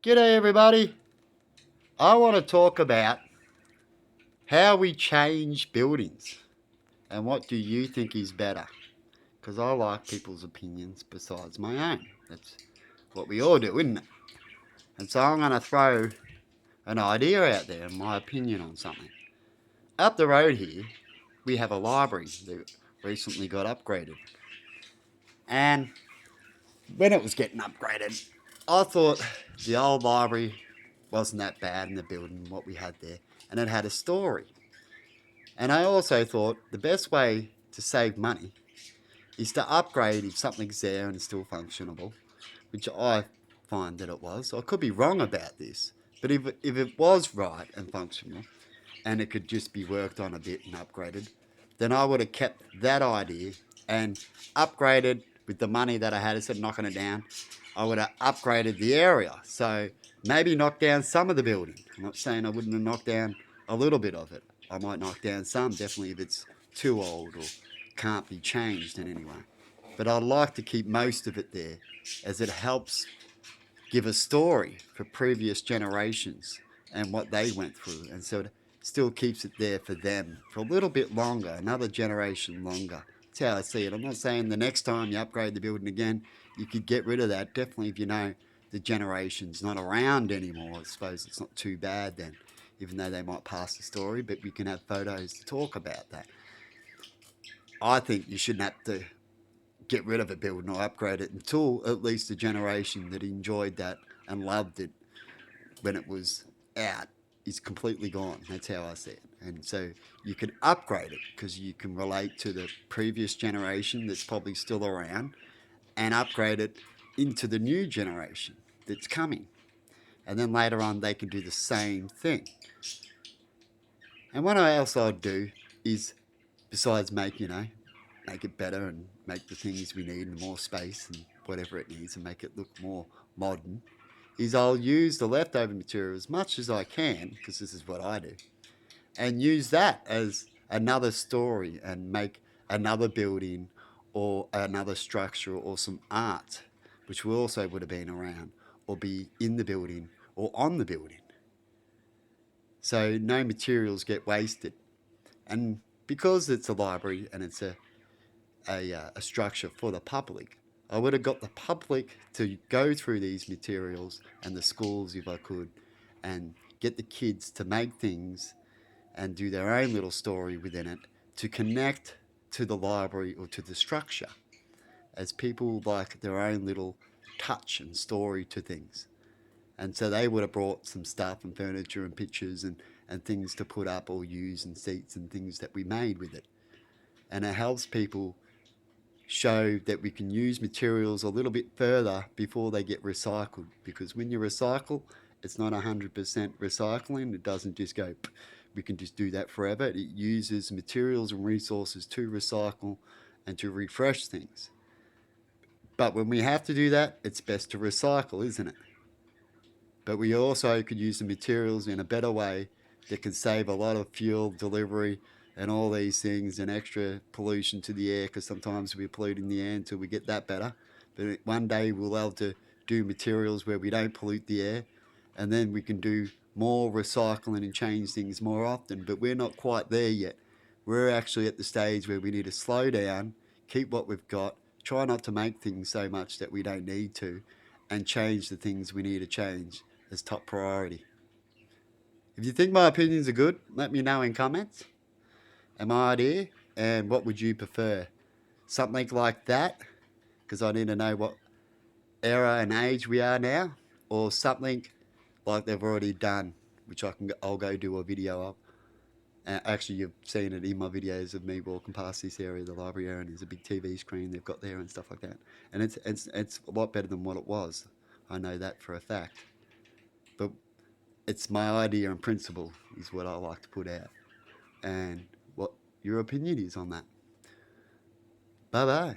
G'day, everybody. I want to talk about how we change buildings and what do you think is better? Because I like people's opinions besides my own. That's what we all do, isn't it? And so I'm going to throw an idea out there, my opinion on something. Up the road here, we have a library that recently got upgraded. And when it was getting upgraded, I thought the old library wasn't that bad in the building, what we had there. And it had a story. And I also thought the best way to save money is to upgrade if something's there and it's still functionable, which I find that it was. I could be wrong about this, but if it was right and functional and it could just be worked on a bit and upgraded, then I would have kept that idea and upgraded with the money that I had instead of knocking it down. I would have upgraded the area. So maybe knock down some of the building. I'm not saying I wouldn't have knocked down a little bit of it. I might knock down some, definitely if it's too old or can't be changed in any way. But I'd like to keep most of it there as it helps give a story for previous generations and what they went through. And so it still keeps it there for them for a little bit longer, another generation longer. That's how I see it. I'm not saying the next time you upgrade the building again, you could get rid of that. Definitely if you know the generation's not around anymore, I suppose it's not too bad then, even though they might pass the story, but we can have photos to talk about that. I think you shouldn't have to get rid of a building or upgrade it until at least the generation that enjoyed that and loved it when it was out is completely gone. That's how I see it. And so you can upgrade it because you can relate to the previous generation that's probably still around and upgrade it into the new generation that's coming. And then later on, they can do the same thing. And what else I'd do is, besides make it better and make the things we need and more space and whatever it needs and make it look more modern, is I'll use the leftover material as much as I can, because this is what I do, and use that as another story and make another building or another structure or some art, which also would have been around or be in the building or on the building. So no materials get wasted. And because it's a library and it's a structure for the public, I would have got the public to go through these materials and the schools if I could and get the kids to make things and do their own little story within it to connect to the library or to the structure as people like their own little touch and story to things. And so they would have brought some stuff and furniture and pictures and things to put up or use and seats and things that we made with it. And it helps people show that we can use materials a little bit further before they get recycled. Because when you recycle, it's not 100% recycling. It doesn't just go, we can just do that forever. It uses materials and resources to recycle and to refresh things. But when we have to do that, it's best to recycle, isn't it? But we also could use the materials in a better way that can save a lot of fuel delivery and all these things and extra pollution to the air, because sometimes we're polluting the air until we get that better. But one day we'll be able to do materials where we don't pollute the air, and then we can do more recycling and change things more often. But we're not quite there yet. We're actually at the stage where we need to slow down, keep what we've got, try not to make things so much that we don't need to, and change the things we need to change as top priority. If you think my opinions are good, let me know in comments and my idea, and what would you prefer? Something like that, because I need to know what era and age we are now, or something like they've already done, which I'll go do a video of. Actually, you've seen it in my videos of me walking past this area, the library area, and there's a big TV screen they've got there and stuff like that. And it's a lot better than what it was. I know that for a fact. But it's my idea and principle is what I like to put out, and what your opinion is on that. Bye bye.